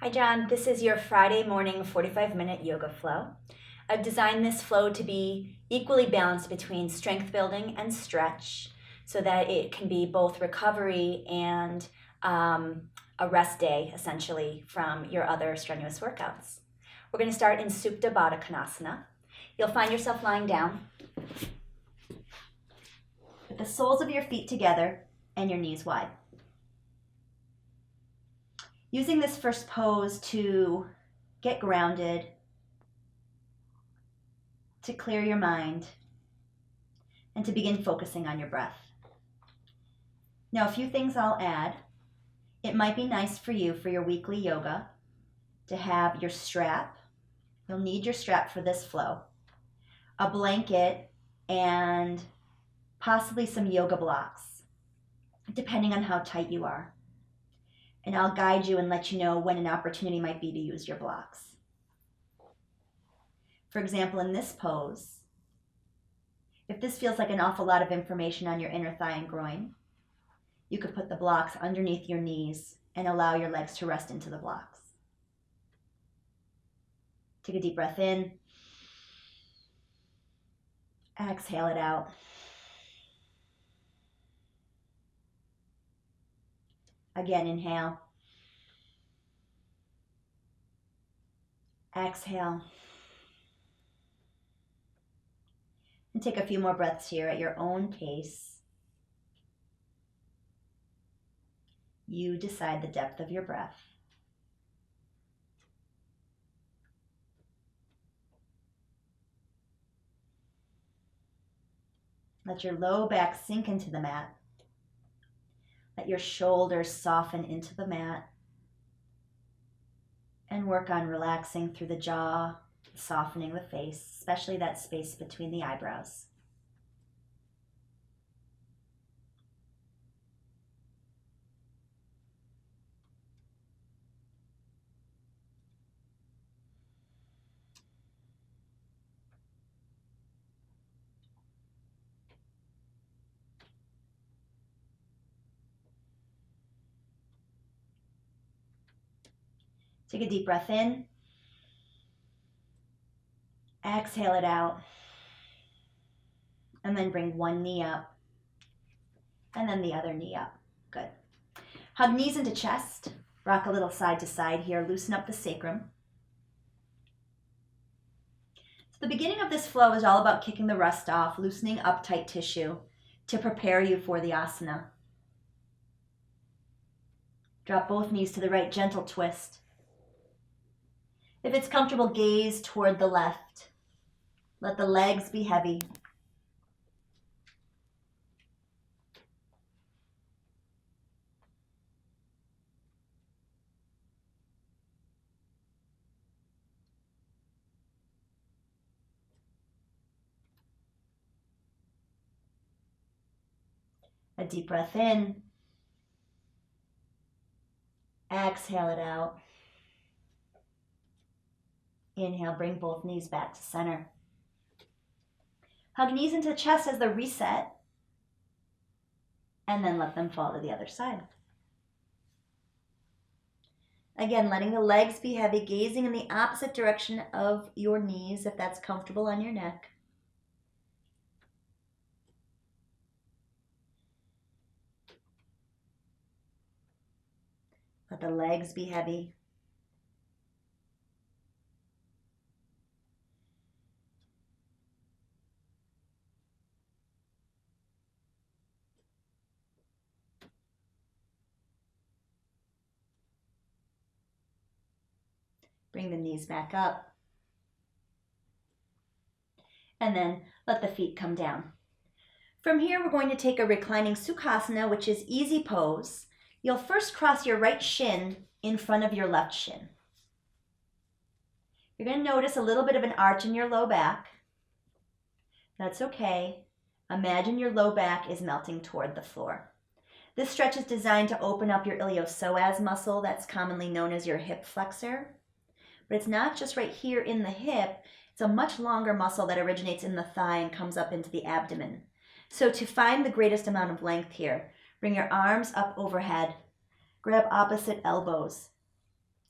Hi John, this is your Friday morning 45-minute yoga flow. I've designed this flow to be equally balanced between strength building and stretch so that it can be both recovery and a rest day essentially from your other strenuous workouts. We're going to start in Supta Baddha Konasana. You'll find yourself lying down with the soles of your feet together and your knees wide. Using this first pose to get grounded, to clear your mind, and to begin focusing on your breath. Now, a few things I'll add. It might be nice for you for your weekly yoga to have your strap. You'll need your strap for this flow, a blanket, and possibly some yoga blocks, depending on how tight you are. And I'll guide you and let you know when an opportunity might be to use your blocks. For example, in this pose, if this feels like an awful lot of information on your inner thigh and groin, you could put the blocks underneath your knees and allow your legs to rest into the blocks. Take a deep breath in. Exhale it out. Again, inhale. Exhale. And take a few more breaths here at your own pace. You decide the depth of your breath. Let your low back sink into the mat. Let your shoulders soften into the mat. And work on relaxing through the jaw, softening the face, especially that space between the eyebrows. Take a deep breath in. Exhale it out. And then bring one knee up. And then the other knee up. Good. Hug knees into chest. Rock a little side to side here. Loosen up the sacrum. So the beginning of this flow is all about kicking the rust off, loosening up tight tissue to prepare you for the asana. Drop both knees to the right, gentle twist. If it's comfortable, gaze toward the left. Let the legs be heavy. A deep breath in. Exhale it out. Inhale, bring both knees back to center. Hug knees into chest as the reset. And then let them fall to the other side. Again, letting the legs be heavy, gazing in the opposite direction of your knees if that's comfortable on your neck. Let the legs be heavy. Bring the knees back up. And then let the feet come down. From here, we're going to take a reclining Sukhasana, which is easy pose. You'll first cross your right shin in front of your left shin. You're going to notice a little bit of an arch in your low back. That's okay. Imagine your low back is melting toward the floor. This stretch is designed to open up your iliopsoas muscle, that's commonly known as your hip flexor. But it's not just right here in the hip, it's a much longer muscle that originates in the thigh and comes up into the abdomen. So to find the greatest amount of length here, bring your arms up overhead, grab opposite elbows,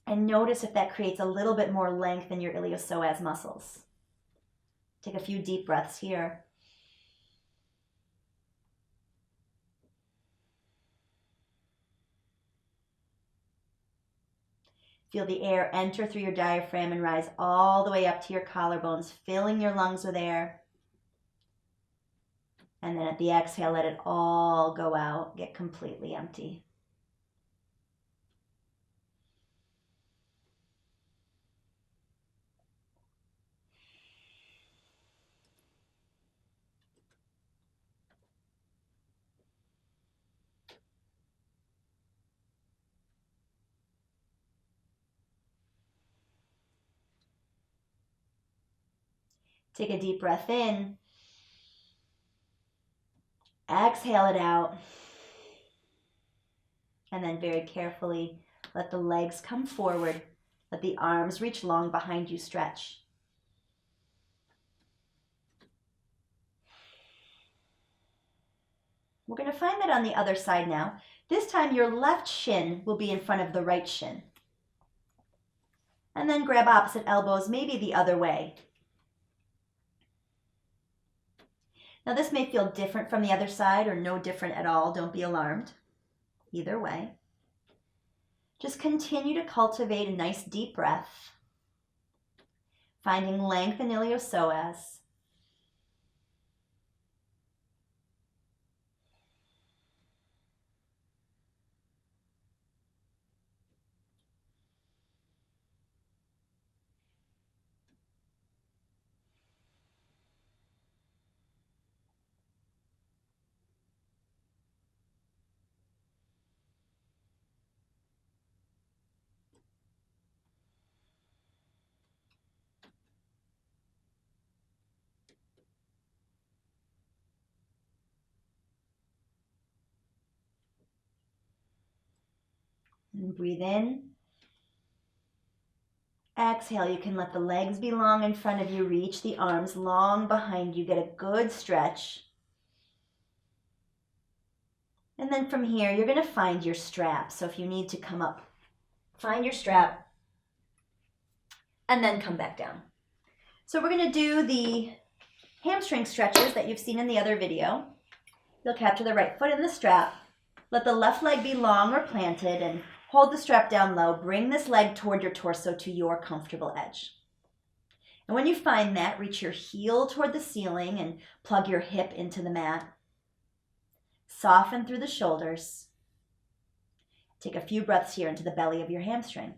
And notice if that creates a little bit more length in your iliopsoas muscles. Take a few deep breaths here. Feel the air enter through your diaphragm and rise all the way up to your collarbones, filling your lungs with air. And then at the exhale, let it all go out, get completely empty. Take a deep breath in. Exhale it out. And then very carefully let the legs come forward. Let the arms reach long behind you, stretch. We're going to find that on the other side now. This time your left shin will be in front of the right shin. And then grab opposite elbows, maybe the other way. Now this may feel different from the other side or no different at all. Don't be alarmed. Either way. Just continue to cultivate a nice deep breath, finding length in iliopsoas. And breathe in. Exhale, you can let the legs be long in front of you. Reach the arms long behind you. Get a good stretch. And then from here, you're going to find your strap. So if you need to come up, find your strap and then come back down. So we're going to do the hamstring stretches that you've seen in the other video. You'll capture the right foot in the strap. Let the left leg be long or planted and hold the strap down low. Bring this leg toward your torso to your comfortable edge. And when you find that, reach your heel toward the ceiling and plug your hip into the mat. Soften through the shoulders. Take a few breaths here into the belly of your hamstring.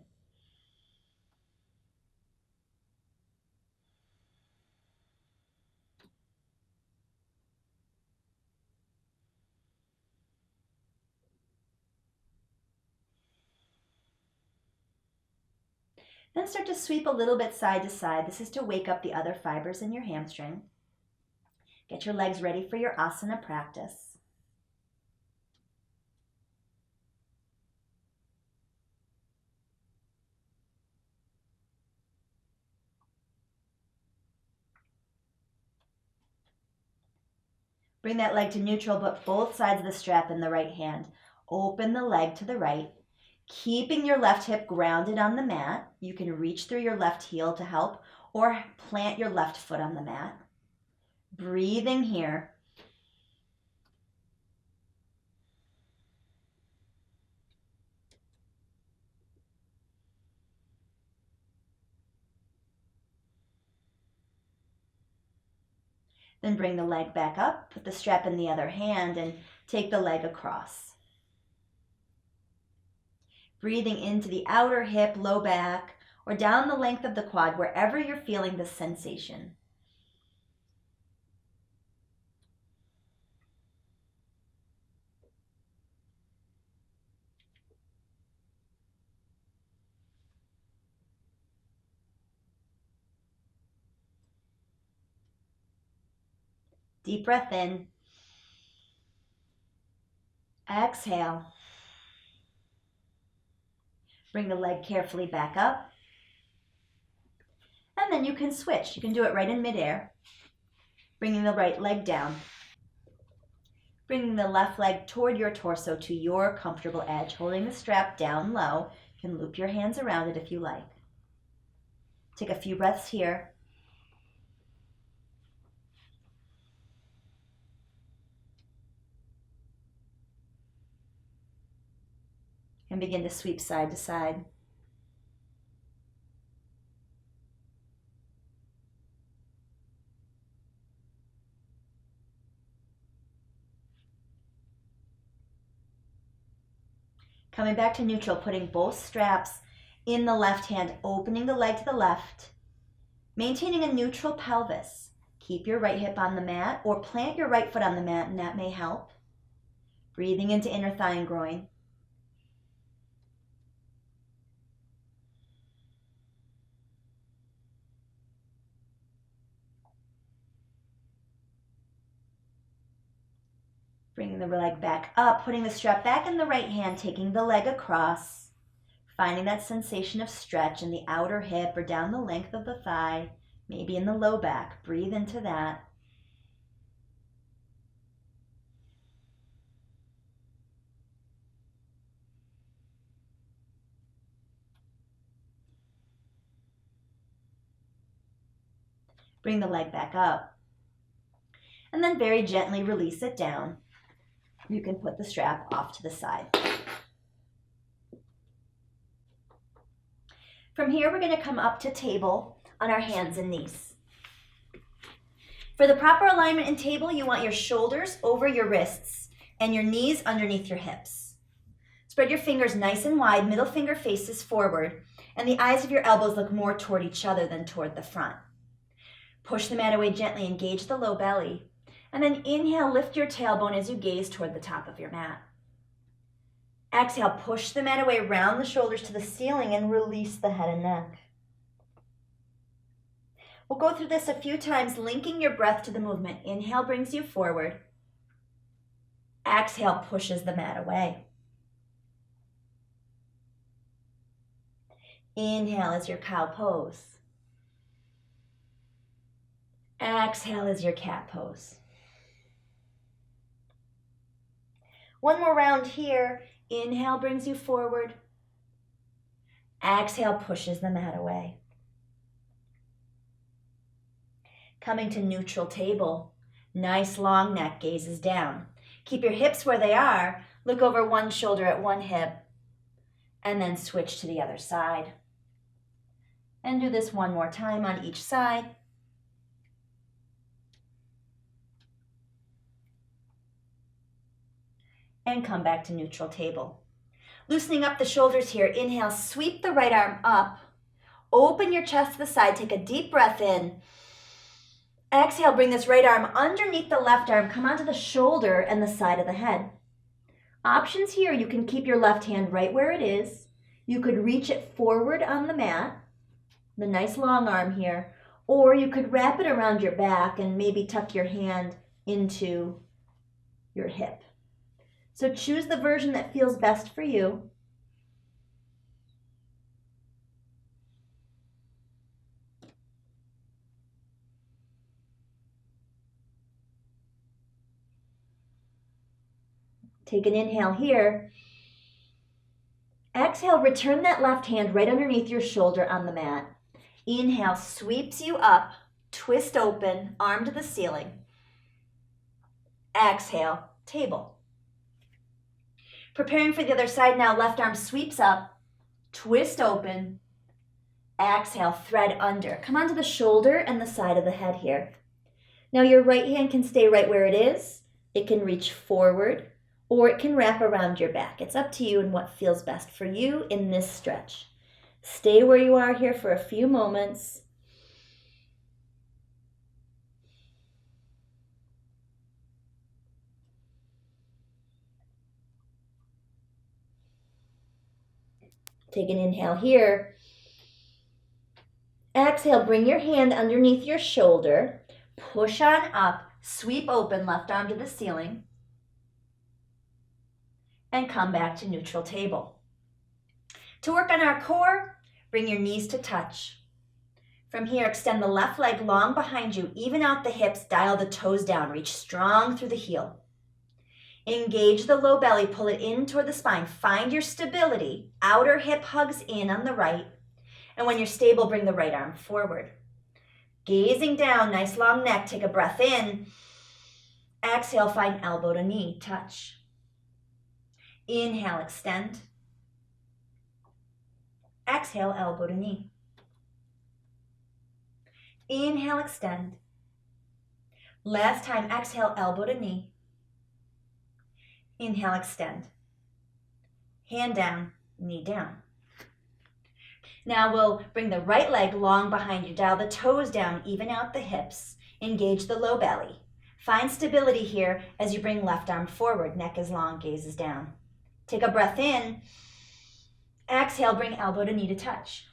Then start to sweep a little bit side to side. This is to wake up the other fibers in your hamstring. Get your legs ready for your asana practice. Bring that leg to neutral, but both sides of the strap in the right hand. Open the leg to the right. Keeping your left hip grounded on the mat. You can reach through your left heel to help or plant your left foot on the mat. Breathing here. Then bring the leg back up, put the strap in the other hand and take the leg across. Breathing into the outer hip, low back, or down the length of the quad, wherever you're feeling the sensation. Deep breath in. Exhale. Bring the leg carefully back up. And then you can switch. You can do it right in midair. Bringing the right leg down. Bringing the left leg toward your torso to your comfortable edge. Holding the strap down low. You can loop your hands around it if you like. Take a few breaths here. And begin to sweep side to side. Coming back to neutral, putting both straps in the left hand, opening the leg to the left, maintaining a neutral pelvis. Keep your right hip on the mat or plant your right foot on the mat, and that may help. Breathing into inner thigh and groin. Bringing the leg back up, putting the strap back in the right hand, taking the leg across, finding that sensation of stretch in the outer hip or down the length of the thigh, maybe in the low back. Breathe into that. Bring the leg back up. And then very gently release it down. You can put the strap off to the side. From here, we're going to come up to table on our hands and knees. For the proper alignment in table, you want your shoulders over your wrists and your knees underneath your hips. Spread your fingers nice and wide, middle finger faces forward, and the eyes of your elbows look more toward each other than toward the front. Push the mat away gently, engage the low belly. And then inhale, lift your tailbone as you gaze toward the top of your mat. Exhale, push the mat away, round the shoulders to the ceiling and release the head and neck. We'll go through this a few times, linking your breath to the movement. Inhale brings you forward. Exhale pushes the mat away. Inhale is your cow pose. Exhale is your cat pose. One more round here. Inhale brings you forward. Exhale pushes the mat away. Coming to neutral table. Nice long neck, gazes down. Keep your hips where they are. Look over one shoulder at one hip. And then switch to the other side. And do this one more time on each side. And come back to neutral table. Loosening up the shoulders here. Inhale, sweep the right arm up. Open your chest to the side. Take a deep breath in. Exhale, bring this right arm underneath the left arm. Come onto the shoulder and the side of the head. Options here, you can keep your left hand right where it is. You could reach it forward on the mat, the nice long arm here, or you could wrap it around your back and maybe tuck your hand into your hip. So choose the version that feels best for you. Take an inhale here. Exhale, return that left hand right underneath your shoulder on the mat. Inhale, sweeps you up, twist open, arm to the ceiling. Exhale, table. Preparing for the other side now, left arm sweeps up, twist open, exhale, thread under. Come onto the shoulder and the side of the head here. Now your right hand can stay right where it is. It can reach forward, or it can wrap around your back. It's up to you and what feels best for you in this stretch. Stay where you are here for a few moments. Take an inhale here. Exhale, bring your hand underneath your shoulder. Push on up, sweep open, left arm to the ceiling. And come back to neutral table. To work on our core, bring your knees to touch. From here, extend the left leg long behind you, even out the hips, dial the toes down, reach strong through the heel. Engage the low belly, pull it in toward the spine. Find your stability. Outer hip hugs in on the right. And when you're stable, bring the right arm forward. Gazing down, nice long neck. Take a breath in. Exhale, find elbow to knee, touch. Inhale, extend. Exhale, elbow to knee. Inhale, extend. Last time, exhale, elbow to knee. Inhale, extend. Hand down, knee down. Now we'll bring the right leg long behind you. Dial the toes down, even out the hips. Engage the low belly. Find stability here as you bring left arm forward. Neck is long, gaze is down. Take a breath in. Exhale, bring elbow to knee to touch.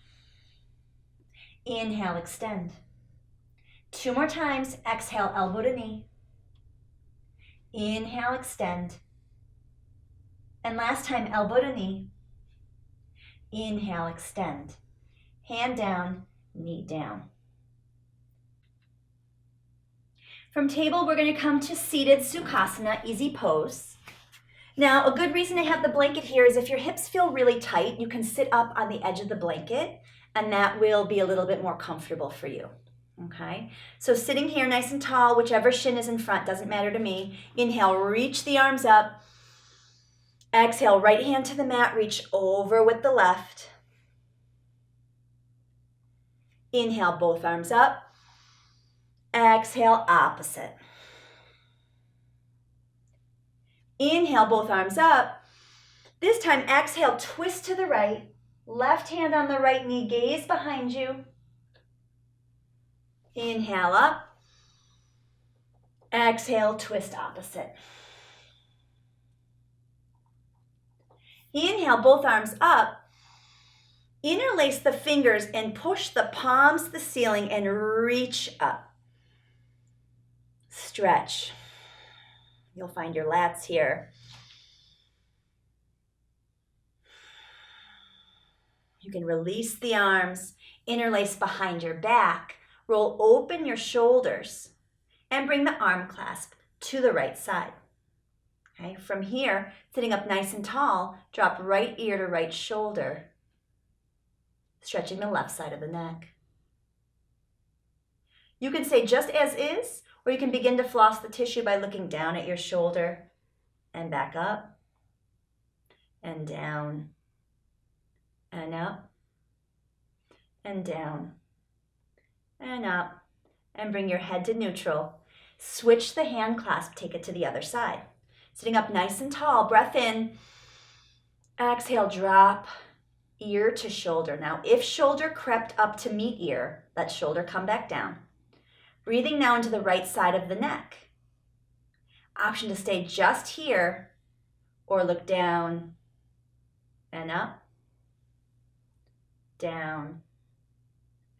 Inhale, extend. 2 more times. Exhale, elbow to knee. Inhale, extend. And last time, elbow to knee. Inhale, extend. Hand down, knee down. From table, we're going to come to seated Sukhasana, easy pose. Now, a good reason to have the blanket here is if your hips feel really tight, you can sit up on the edge of the blanket, and that will be a little bit more comfortable for you. Okay, so sitting here nice and tall, whichever shin is in front, doesn't matter to me. Inhale, reach the arms up. Exhale, right hand to the mat, reach over with the left. Inhale, both arms up. Exhale, opposite. Inhale, both arms up. This time, exhale, twist to the right. Left hand on the right knee, gaze behind you. Inhale up. Exhale, twist opposite. Inhale, both arms up. Interlace the fingers and push the palms to the ceiling and reach up. Stretch. You'll find your lats here. You can release the arms, interlace behind your back, roll open your shoulders, and bring the arm clasp to the right side. Okay, from here, sitting up nice and tall, drop right ear to right shoulder, stretching the left side of the neck. You can stay just as is, or you can begin to floss the tissue by looking down at your shoulder and back up and down and up and down and up, and bring your head to neutral. Switch the hand clasp, take it to the other side. Sitting up nice and tall, breath in. Exhale, drop ear to shoulder. Now, if shoulder crept up to meet ear, let shoulder come back down. Breathing now into the right side of the neck. Option to stay just here or look down and up, down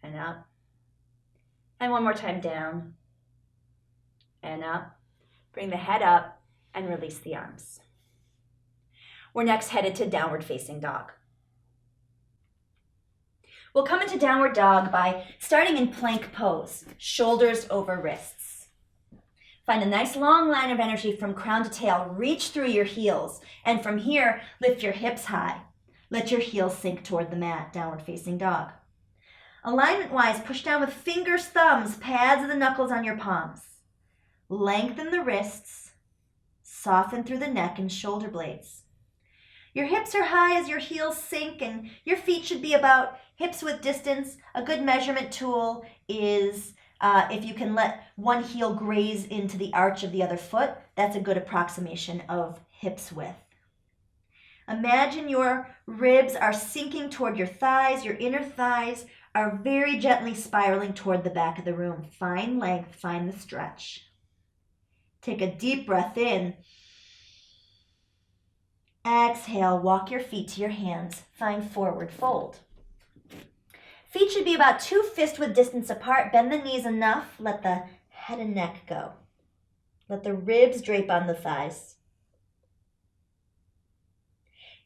and up. And one more time, down and up. Bring the head up and release the arms. We're next headed to downward facing dog. We'll come into downward dog by starting in plank pose, shoulders over wrists. Find a nice long line of energy from crown to tail. Reach through your heels. And from here, lift your hips high. Let your heels sink toward the mat, downward facing dog. Alignment-wise, push down with fingers, thumbs, pads of the knuckles on your palms. Lengthen the wrists. Soften through the neck and shoulder blades. Your hips are high as your heels sink, and your feet should be about hips width distance. A good measurement tool is if you can let one heel graze into the arch of the other foot. That's a good approximation of hips width. Imagine your ribs are sinking toward your thighs. Your inner thighs are very gently spiraling toward the back of the room. Find length, find the stretch. Take a deep breath in. Exhale, walk your feet to your hands. Find forward fold. Feet should be about 2 fist width distance apart. Bend the knees enough. Let the head and neck go. Let the ribs drape on the thighs.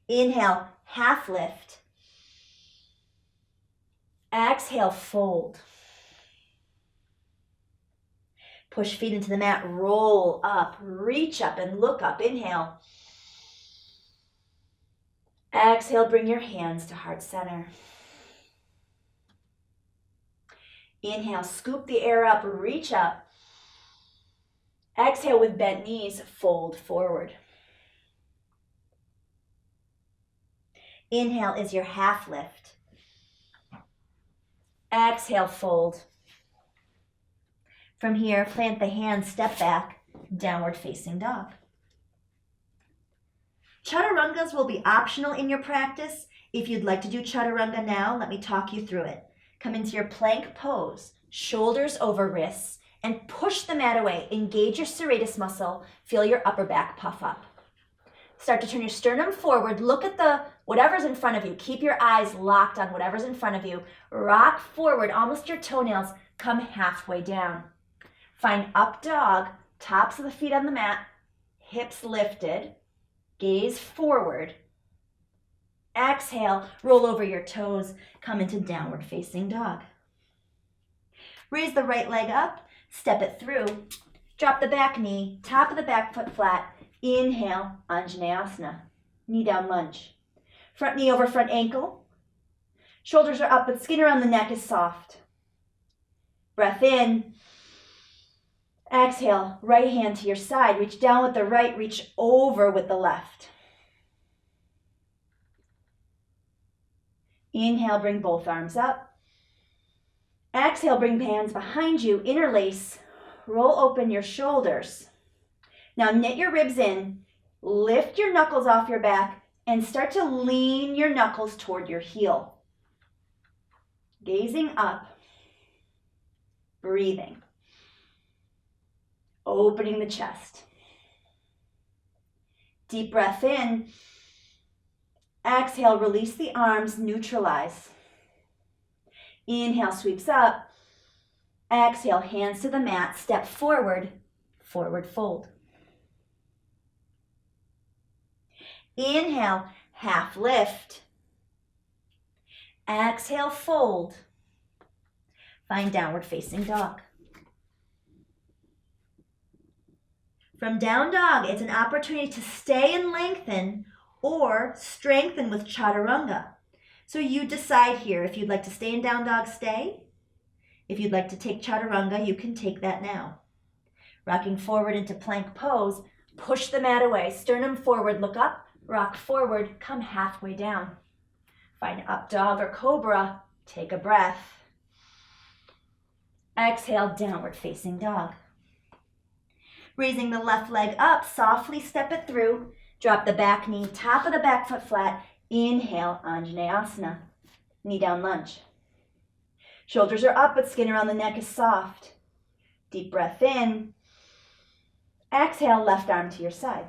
Inhale, half lift. Exhale, fold. Push feet into the mat, roll up, reach up and look up. Inhale. Exhale, bring your hands to heart center. Inhale, scoop the air up, reach up. Exhale, with bent knees, fold forward. Inhale is your half lift. Exhale, fold. From here, plant the hands, step back, downward facing dog. Chaturangas will be optional in your practice. If you'd like to do chaturanga now, let me talk you through it. Come into your plank pose, shoulders over wrists, and push the mat away. Engage your serratus muscle, feel your upper back puff up. Start to turn your sternum forward, look at whatever's in front of you. Keep your eyes locked on whatever's in front of you. Rock forward, almost your toenails, come halfway down. Find up dog, tops of the feet on the mat, hips lifted, gaze forward. Exhale, roll over your toes, come into downward facing dog. Raise the right leg up, step it through, drop the back knee, top of the back foot flat. Inhale, Anjaneyasana, knee down lunge. Front knee over front ankle. Shoulders are up, but skin around the neck is soft. Breath in. Exhale, right hand to your side. Reach down with the right, reach over with the left. Inhale, bring both arms up. Exhale, bring hands behind you, interlace, roll open your shoulders. Now knit your ribs in, lift your knuckles off your back, and start to lean your knuckles toward your heel. Gazing up, breathing, opening the chest. Deep breath in. Exhale, release the arms, neutralize. Inhale, sweeps up. Exhale, hands to the mat, step forward, forward fold. Inhale, half lift. Exhale, fold. Find downward facing dog. From down dog, it's an opportunity to stay and lengthen or strengthen with chaturanga. So you decide here if you'd like to stay in down dog, stay. If you'd like to take chaturanga, you can take that now. Rocking forward into plank pose, push the mat away, sternum forward, look up, rock forward, come halfway down. Find up dog or cobra, take a breath. Exhale, downward facing dog. Raising the left leg up, softly step it through, drop the back knee, top of the back foot flat, inhale, Anjaneyasana, knee down lunge. Shoulders are up, but skin around the neck is soft. Deep breath in. Exhale, left arm to your side.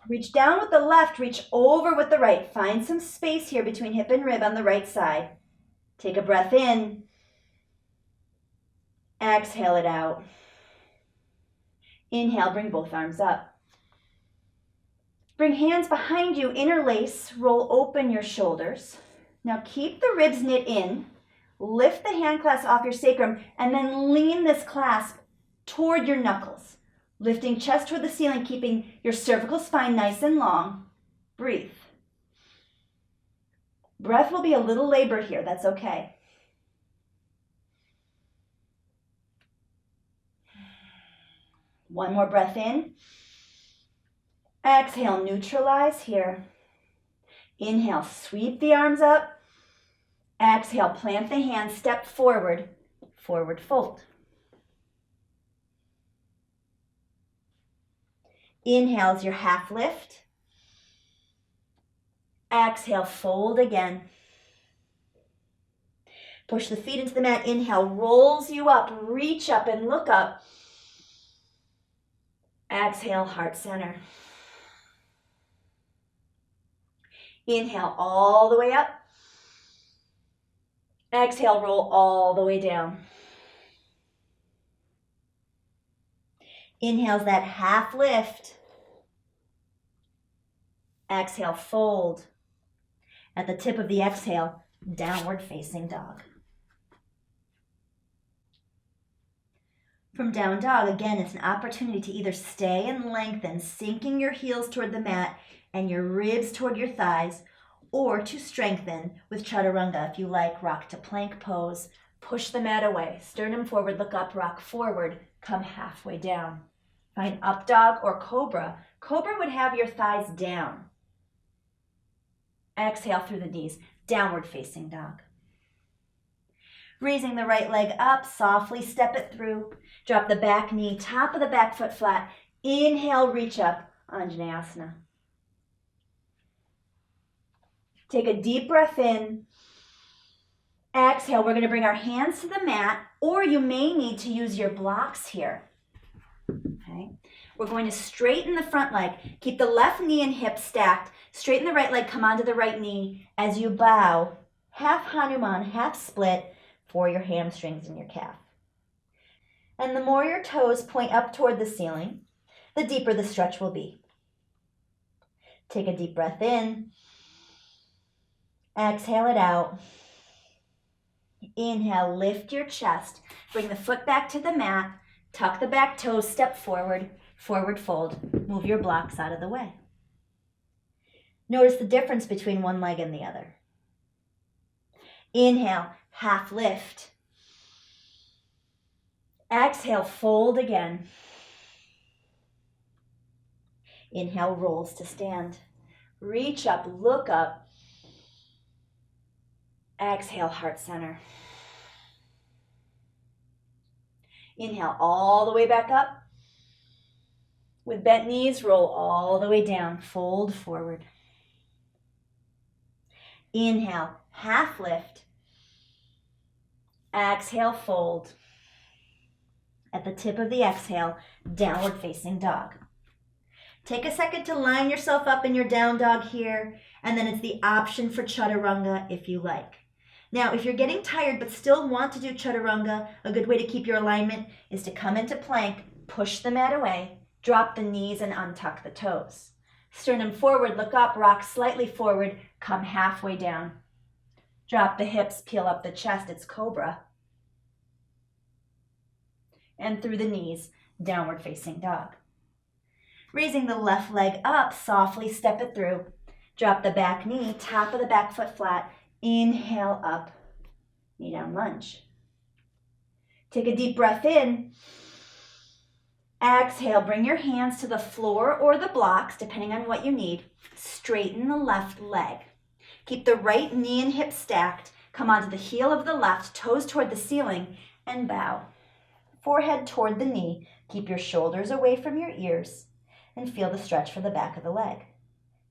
Reach down with the left, reach over with the right. Find some space here between hip and rib on the right side. Take a breath in. Exhale it out. Inhale, bring both arms up. Bring hands behind you, interlace, roll open your shoulders. Now keep the ribs knit in. Lift the hand clasp off your sacrum and then lean this clasp toward your knuckles. Lifting chest toward the ceiling, keeping your cervical spine nice and long. Breathe. Breath will be a little labored here, that's okay. One more breath in. Exhale, neutralize here. Inhale, sweep the arms up. Exhale, plant the hands, step forward, forward fold. Inhale is your half lift. Exhale, fold again. Push the feet into the mat. Inhale, rolls you up, reach up and look up. Exhale, heart center. Inhale all the way up. Exhale, roll all the way down. Inhale's that half lift. Exhale, fold. At the tip of the exhale, downward facing dog. From down dog, again, it's an opportunity to either stay and lengthen, sinking your heels toward the mat and your ribs toward your thighs, or to strengthen with chaturanga. If you like, rock to plank pose, push the mat away, sternum forward, look up, rock forward, come halfway down. Find up dog or cobra. Cobra would have your thighs down. Exhale through the knees, downward facing dog. Raising the right leg up, softly step it through. Drop the back knee, top of the back foot flat. Inhale, reach up, Anjaneyasana. Take a deep breath in. Exhale, we're going to bring our hands to the mat, or you may need to use your blocks here. Okay. We're going to straighten the front leg. Keep the left knee and hip stacked. Straighten the right leg, come onto the right knee as you bow. Half Hanuman, half split for your hamstrings and your calf. And the more your toes point up toward the ceiling, the deeper the stretch will be. Take a deep breath in. Exhale it out. Inhale, lift your chest. Bring the foot back to the mat. Tuck the back toes, step forward, forward fold. Move your blocks out of the way. Notice the difference between one leg and the other. Inhale, half lift. Exhale, fold again. Inhale, rolls to stand. Reach up, look up. Exhale, heart center. Inhale, all the way back up. With bent knees, roll all the way down, fold forward. Inhale, half lift. Exhale, fold. At the tip of the exhale, downward facing dog. Take a second to line yourself up in your down dog here, and then it's the option for chaturanga if you like. Now, if you're getting tired but still want to do chaturanga, a good way to keep your alignment is to come into plank, push the mat away, drop the knees and untuck the toes. Sternum forward, look up, rock slightly forward, come halfway down. Drop the hips, peel up the chest, it's cobra. And through the knees, downward facing dog. Raising the left leg up, softly step it through. Drop the back knee, top of the back foot flat. Inhale up, knee down lunge. Take a deep breath in. Exhale, bring your hands to the floor or the blocks, depending on what you need. Straighten the left leg. Keep the right knee and hip stacked. Come onto the heel of the left, toes toward the ceiling, and bow. Forehead toward the knee. Keep your shoulders away from your ears, and feel the stretch for the back of the leg.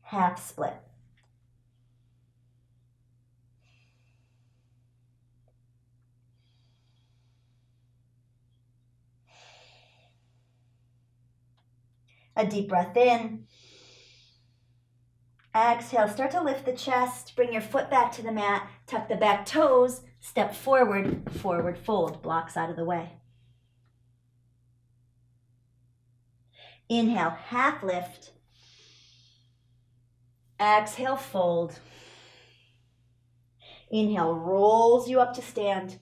Half split. A deep breath in. Exhale, start to lift the chest. Bring your foot back to the mat. Tuck the back toes. Step forward, forward fold. Blocks out of the way. Inhale, half lift. Exhale, fold. Inhale, rolls you up to stand.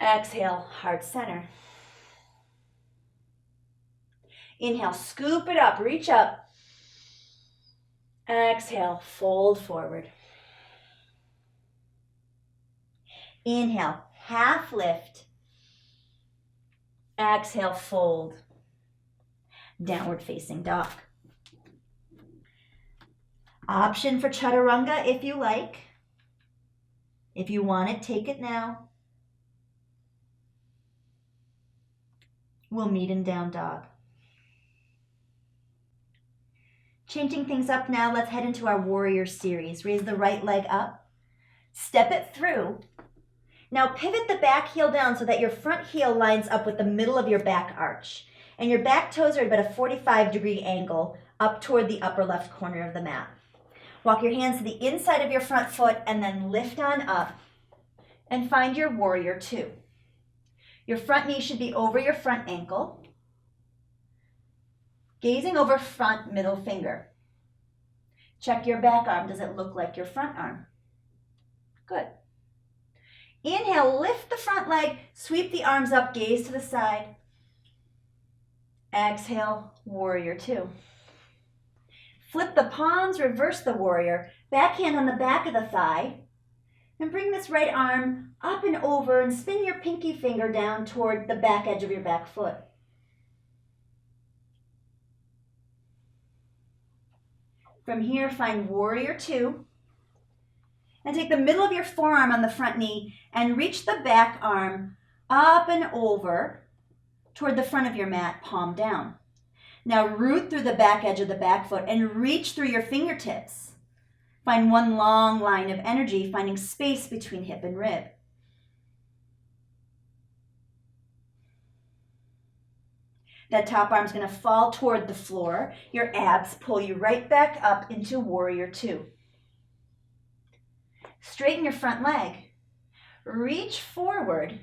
Exhale, heart center. Inhale, scoop it up, reach up. Exhale, fold forward. Inhale, half lift. Exhale, fold. Downward facing dog. Option for chaturanga if you like. If you want it, take it now. We'll meet in down dog. Changing things up now, let's head into our warrior series. Raise the right leg up, step it through. Now pivot the back heel down so that your front heel lines up with the middle of your back arch. And your back toes are at about a 45-degree angle up toward the upper left corner of the mat. Walk your hands to the inside of your front foot and then lift on up and find your warrior two. Your front knee should be over your front ankle. Gazing over front middle finger. Check your back arm. Does it look like your front arm? Good. Inhale, lift the front leg, sweep the arms up, gaze to the side. Exhale, warrior two. Flip the palms, reverse the warrior. Back hand on the back of the thigh. And bring this right arm up and over and spin your pinky finger down toward the back edge of your back foot. From here, find warrior two. And take the middle of your forearm on the front knee and reach the back arm up and over toward the front of your mat, palm down. Now root through the back edge of the back foot and reach through your fingertips. Find one long line of energy, finding space between hip and rib. That top arm's going to fall toward the floor. Your abs pull you right back up into warrior two. Straighten your front leg. Reach forward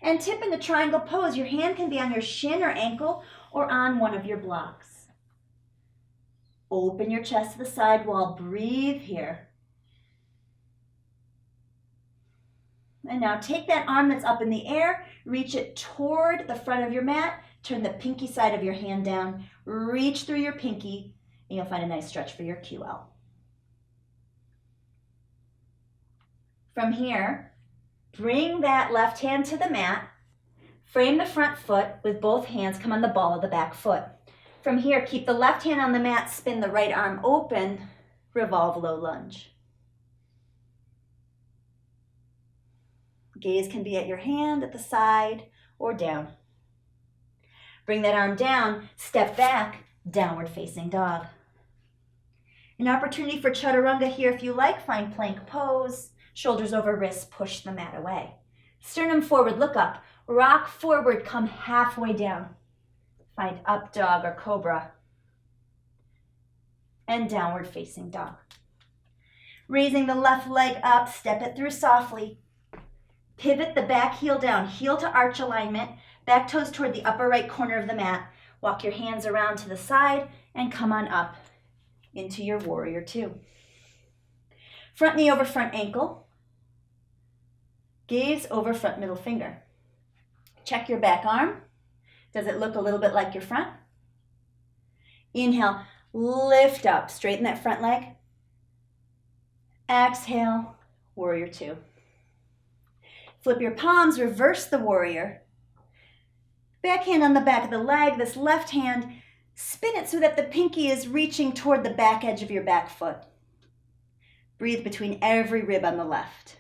and tip into triangle pose. Your hand can be on your shin or ankle or on one of your blocks. Open your chest to the side wall. Breathe here. And now take that arm that's up in the air, reach it toward the front of your mat, turn the pinky side of your hand down, reach through your pinky, and you'll find a nice stretch for your QL. From here, bring that left hand to the mat, frame the front foot with both hands, come on the ball of the back foot. From here, keep the left hand on the mat, spin the right arm open, revolve low lunge. Gaze can be at your hand, at the side, or down. Bring that arm down, step back, downward facing dog. An opportunity for chaturanga here if you like. Find plank pose, shoulders over wrists, push the mat away. Sternum forward, look up, rock forward, come halfway down. Find up dog or cobra. And downward facing dog. Raising the left leg up, step it through softly. Pivot the back heel down, heel to arch alignment, back toes toward the upper right corner of the mat. Walk your hands around to the side and come on up into your warrior two. Front knee over front ankle. Gaze over front middle finger. Check your back arm. Does it look a little bit like your front? Inhale, lift up, straighten that front leg. Exhale, warrior two. Flip your palms, reverse the warrior. Back hand on the back of the leg, this left hand, spin it so that the pinky is reaching toward the back edge of your back foot. Breathe between every rib on the left.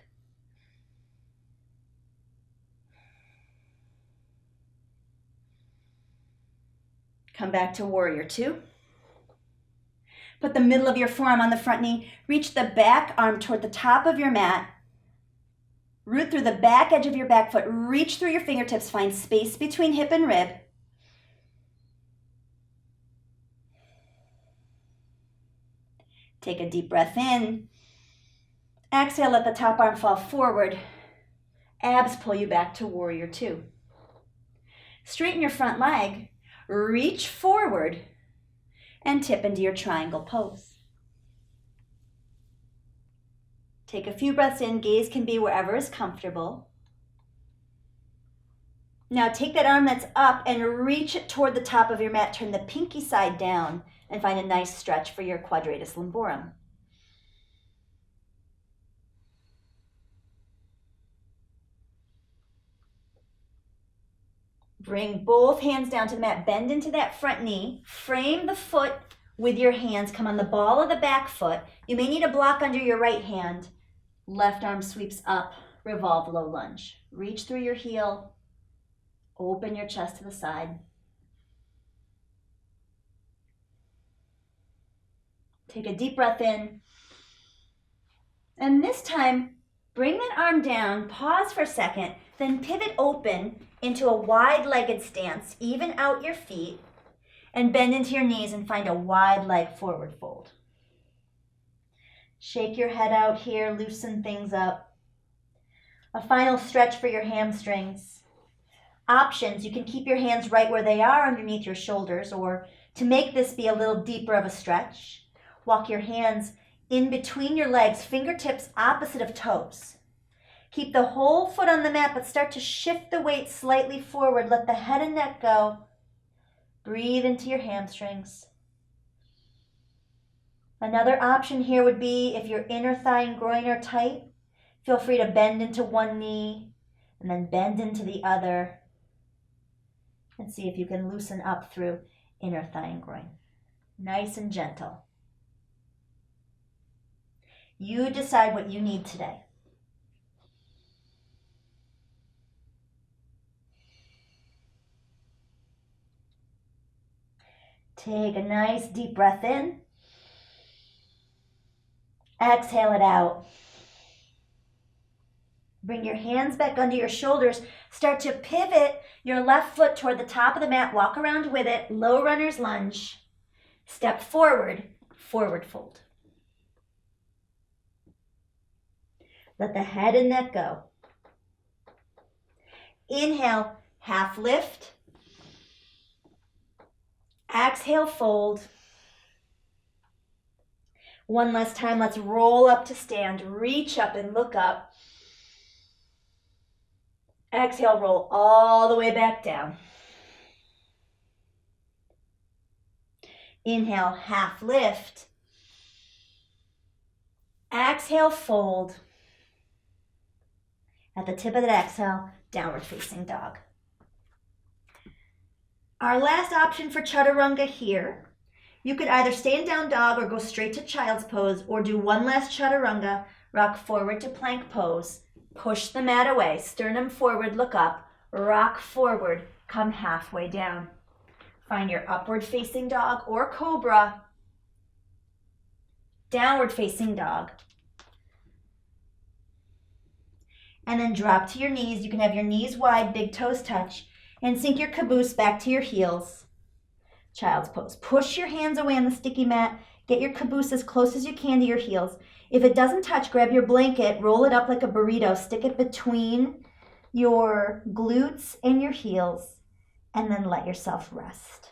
Come back to warrior two. Put the middle of your forearm on the front knee. Reach the back arm toward the top of your mat. Root through the back edge of your back foot. Reach through your fingertips. Find space between hip and rib. Take a deep breath in. Exhale, let the top arm fall forward. Abs pull you back to warrior two. Straighten your front leg. Reach forward and tip into your triangle pose. Take a few breaths in. Gaze can be wherever is comfortable. Now take that arm that's up and reach it toward the top of your mat. Turn the pinky side down and find a nice stretch for your quadratus lumborum. Bring both hands down to the mat. Bend into that front knee. Frame the foot with your hands. Come on the ball of the back foot. You may need a block under your right hand. Left arm sweeps up. Revolve low lunge. Reach through your heel. Open your chest to the side. Take a deep breath in. And this time, bring that arm down. Pause for a second. Then pivot open into a wide-legged stance. Even out your feet and bend into your knees and find a wide leg forward fold. Shake your head out here, loosen things up. A final stretch for your hamstrings. Options, you can keep your hands right where they are underneath your shoulders, or to make this be a little deeper of a stretch, walk your hands in between your legs, fingertips opposite of toes. Keep the whole foot on the mat, but start to shift the weight slightly forward. Let the head and neck go. Breathe into your hamstrings. Another option here would be if your inner thigh and groin are tight, feel free to bend into one knee and then bend into the other. And see if you can loosen up through inner thigh and groin. Nice and gentle. You decide what you need today. Take a nice deep breath in. Exhale it out. Bring your hands back under your shoulders. Start to pivot your left foot toward the top of the mat. Walk around with it. Low runner's lunge. Step forward, forward fold. Let the head and neck go. Inhale, half lift. Exhale, fold. One last time, let's roll up to stand. Reach up and look up. Exhale, roll all the way back down. Inhale, half lift. Exhale, fold. At the tip of the exhale, downward facing dog. Our last option for chaturanga here, you could either stay in down dog or go straight to child's pose, or do one last chaturanga, rock forward to plank pose, push the mat away, sternum forward, look up, rock forward, come halfway down. Find your upward facing dog or cobra, downward facing dog. And then drop to your knees. You can have your knees wide, big toes touch, and sink your caboose back to your heels. Child's pose. Push your hands away on the sticky mat. Get your caboose as close as you can to your heels. If it doesn't touch, grab your blanket, roll it up like a burrito, stick it between your glutes and your heels, and then let yourself rest.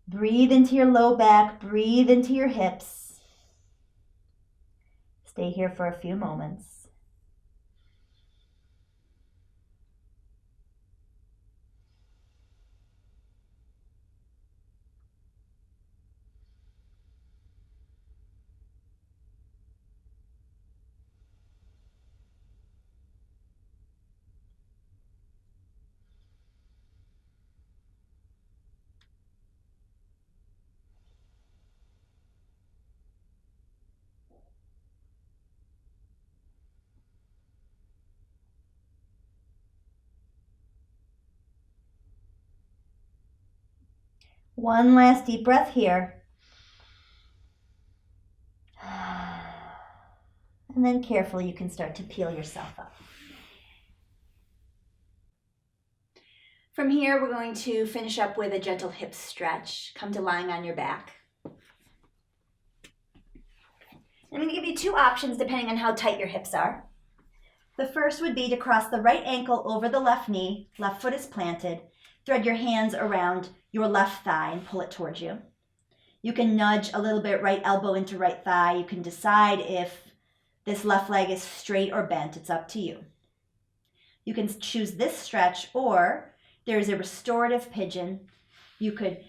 Breathe into your low back, breathe into your hips. Stay here for a few moments. One last deep breath here. And then carefully you can start to peel yourself up. From here, we're going to finish up with a gentle hip stretch. Come to lying on your back. I'm going to give you two options depending on how tight your hips are. The first would be to cross the right ankle over the left knee, left foot is planted. Thread your hands around your left thigh and pull it towards you. You can nudge a little bit right elbow into right thigh. You can decide if this left leg is straight or bent. It's up to you. You can choose this stretch, or there's a restorative pigeon. You could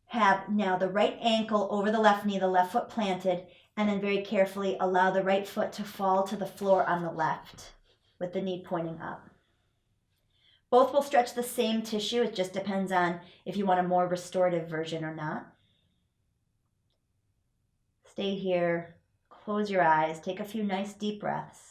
have now the right ankle over the left knee, the left foot planted, and then very carefully allow the right foot to fall to the floor on the left with the knee pointing up. Both will stretch the same tissue. It just depends on if you want a more restorative version or not. Stay here, close your eyes, take a few nice deep breaths.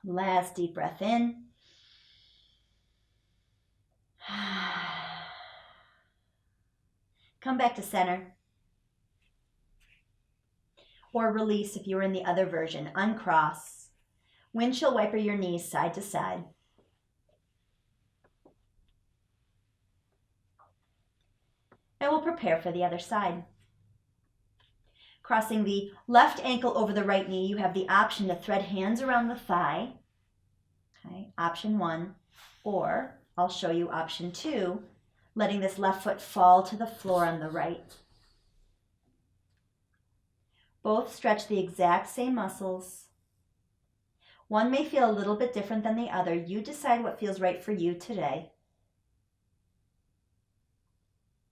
Last deep breath in. Come back to center. or release if you were in the other version. Uncross. Windshield wiper your knees side to side. And we'll prepare for the other side. Crossing the left ankle over the right knee, you have the option to thread hands around the thigh. Okay, option 1. Or I'll show you option 2, letting this left foot fall to the floor on the right. Both stretch the exact same muscles. One may feel a little bit different than the other. You decide what feels right for you today.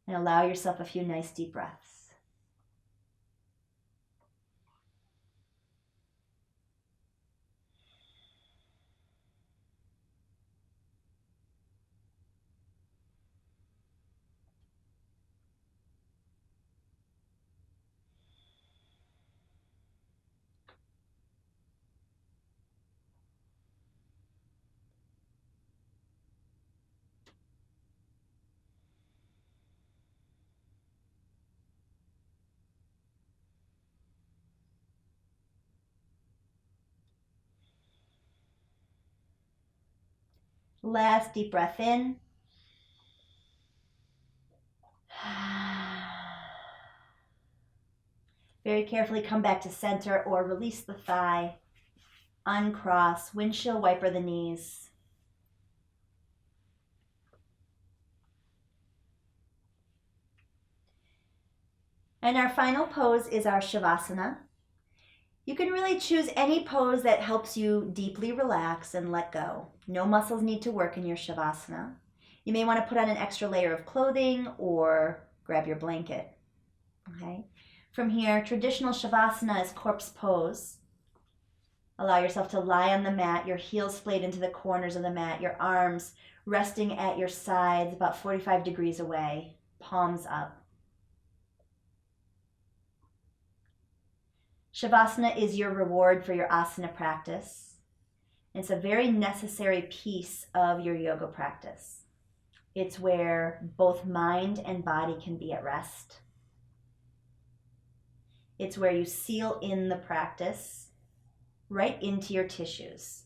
And allow yourself a few nice deep breaths. Last deep breath in. Very carefully come back to center or release the thigh. Uncross, windshield wiper the knees. And our final pose is our Shavasana. You can really choose any pose that helps you deeply relax and let go. No muscles need to work in your Shavasana. You may want to put on an extra layer of clothing or grab your blanket. Okay. From here, traditional Shavasana is corpse pose. Allow yourself to lie on the mat, your heels splayed into the corners of the mat, your arms resting at your sides about 45 degrees away, palms up. Shavasana is your reward for your asana practice. It's a very necessary piece of your yoga practice. It's where both mind and body can be at rest. It's where you seal in the practice right into your tissues.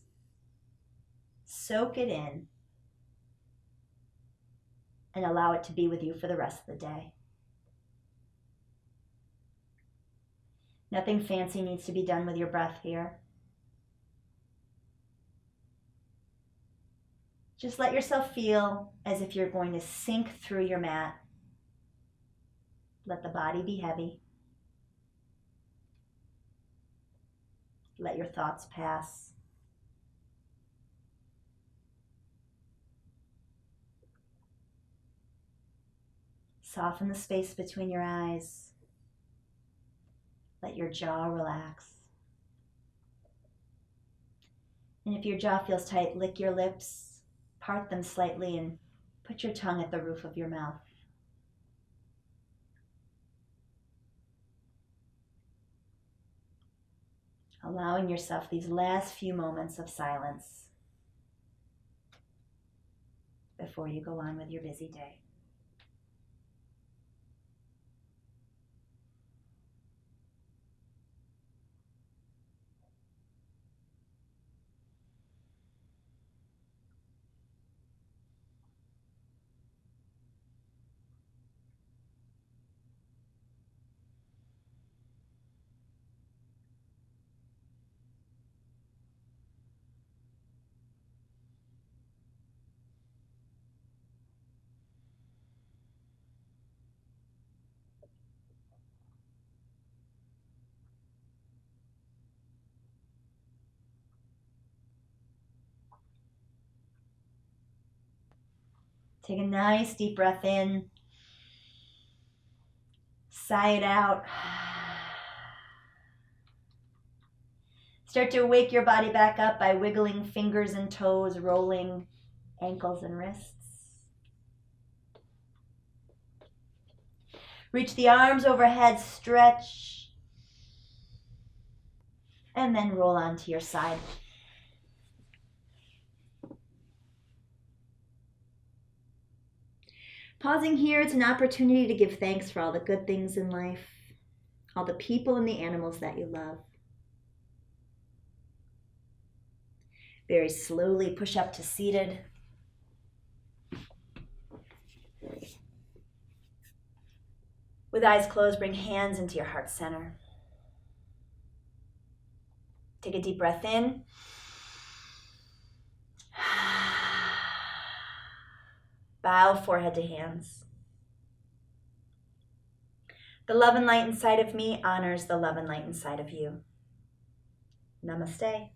Soak it in and allow it to be with you for the rest of the day. Nothing fancy needs to be done with your breath here. Just let yourself feel as if you're going to sink through your mat. Let the body be heavy. Let your thoughts pass. Soften the space between your eyes. Let your jaw relax. And if your jaw feels tight, lick your lips, part them slightly, and put your tongue at the roof of your mouth. Allowing yourself these last few moments of silence before you go on with your busy day. Take a nice deep breath in. Sigh it out. Start to wake your body back up by wiggling fingers and toes, rolling ankles and wrists. Reach the arms overhead, stretch, and then roll onto your side. Pausing here, it's an opportunity to give thanks for all the good things in life, all the people and the animals that you love. Very slowly push up to seated. With eyes closed, bring hands into your heart center. Take a deep breath in. Bow forehead to hands. The love and light inside of me honors the love and light inside of you. Namaste.